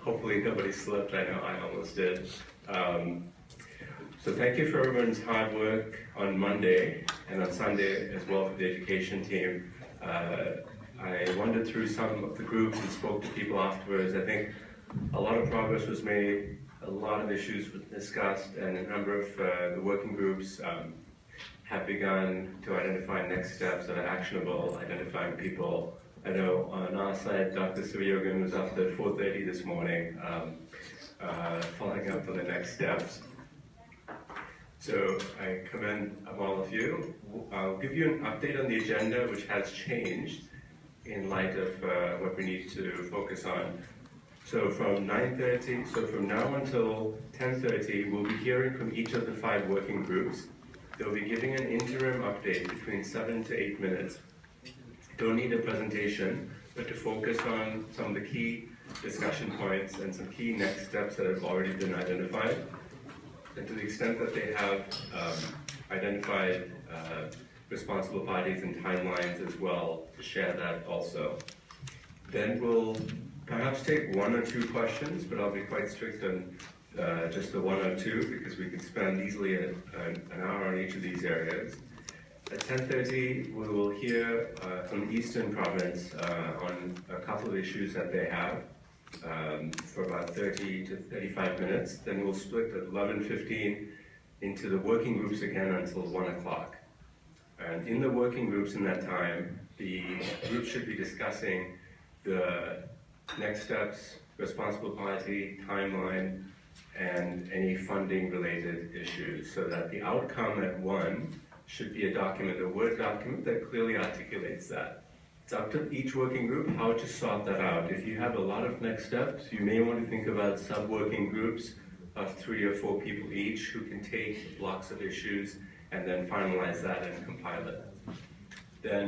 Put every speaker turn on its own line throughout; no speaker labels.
hopefully nobody slipped. I know I almost did. So thank you for everyone's hard work on Monday and on Sunday as well for the education team. I wandered through some of the groups and spoke to people afterwards. I think a lot of progress was made, a lot of issues were discussed, and a number of the working groups have begun to identify next steps that are actionable, identifying people. I know on our side, Dr. Sathiyalingam was up at 4:30 this morning, following up on the next steps. So I commend all of you. I'll give you an update on the agenda, which has changed in light of what we need to focus on. So from 9:30, so from now until 10:30, we'll be hearing from each of the 5 working groups. They'll be giving an interim update between 7 to 8 minutes. Don't need a presentation, but to focus on some of the key discussion points and some key next steps that have already been identified. And to the extent that they have identified responsible parties and timelines as well, to share that also. Then we'll perhaps take 1 or 2 questions, but I'll be quite strict on just the 1 or 2 because we could spend easily an hour on each of these areas. At 10:30, we will hear from the Eastern Province on a couple of issues that they have for about 30 to 35 minutes. Then we'll split at 11:15 into the working groups again until 1 o'clock. And in the working groups in that time, the groups should be discussing the next steps, responsible party, timeline, and any funding related issues, so that the outcome at 1 should be a document, a Word document that clearly articulates that. It's up to each working group how to sort that out. If you have a lot of next steps, you may want to think about sub-working groups of 3 or 4 people each who can take blocks of issues and then finalize that and compile it. Then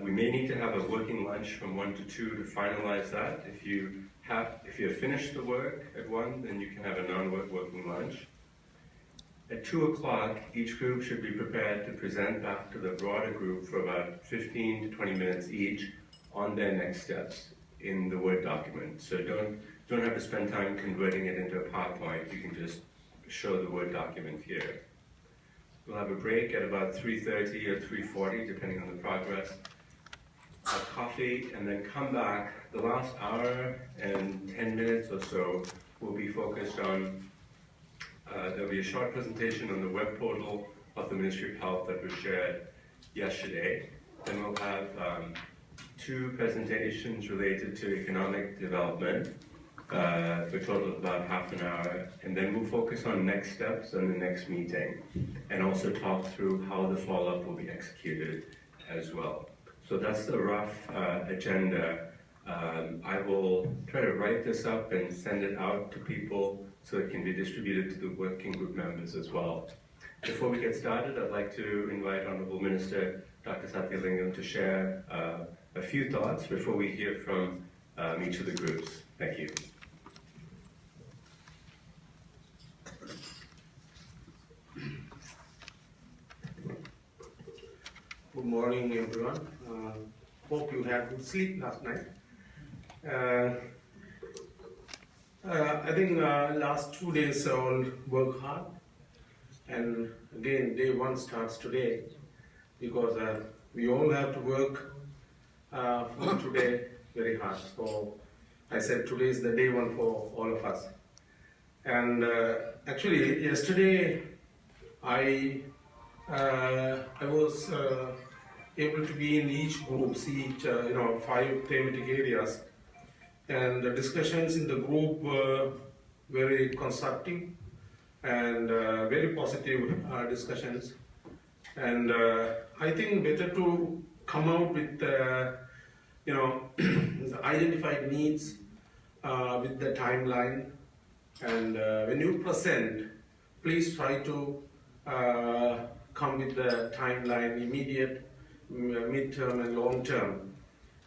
we may need to have a working lunch from 1 to 2 to finalize that. If you have finished the work at 1, then you can have a non-work working lunch. At 2 o'clock, each group should be prepared to present back to the broader group for about 15 to 20 minutes each on their next steps in the Word document. So don't have to spend time converting it into a PowerPoint. You can just show the Word document here. We'll have a break at about 3:30 or 3:40, depending on the progress. Have coffee, and then come back. The last hour and 10 minutes or so will be focused on there'll be a short presentation on the web portal of the Ministry of Health that was shared yesterday. Then we'll have 2 presentations related to economic development for a total of about half an hour. And then we'll focus on next steps and the next meeting, and also talk through how the follow-up will be executed as well. So that's the rough agenda. I will try to write this up and send it out to people so it can be distributed to the working group members as well. Before we get started, I'd like to invite Honourable Minister Dr. Sathiyalingam to share a few thoughts before we hear from each of the groups. Thank you.
Good morning, everyone. Hope you had good sleep last night. I think last 2 days I all work hard, and again day 1 starts today because we all have to work from today very hard. So I said today is the day 1 for all of us. And actually yesterday I was able to be in each group, each 5 thematic areas. And the discussions in the group were very constructive and very positive discussions. And I think better to come out with the identified needs with the timeline. And when you present, please try to come with the timeline, immediate, mid-term and long-term.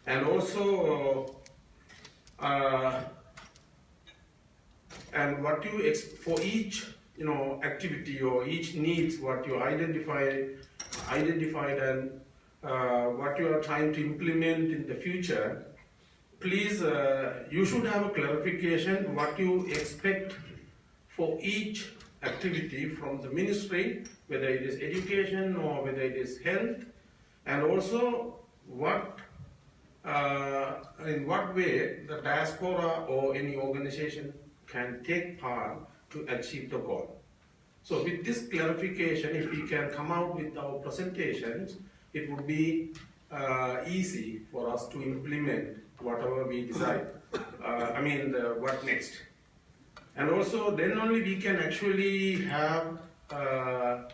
And also and what you for each activity or each needs, what you identified and what you are trying to implement in the future, please, you should have a clarification what you expect for each activity from the ministry, whether it is education or whether it is health, and also in what way the diaspora or any organization can take part to achieve the goal. So with this clarification, if we can come out with our presentations, it would be easy for us to implement whatever we decide. What next? And also, then only we can actually have an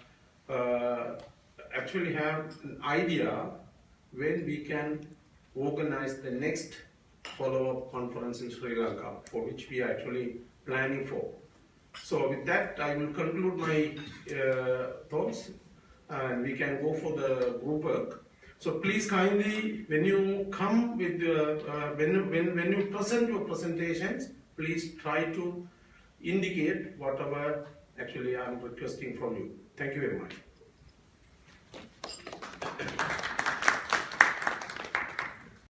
idea when we can organize the next follow-up conference in Sri Lanka, for which we are actually planning for. So with that, I will conclude my thoughts, and we can go for the group work. So please kindly, when you come with when you present your presentations, please try to indicate whatever actually I am requesting from you. Thank you very much.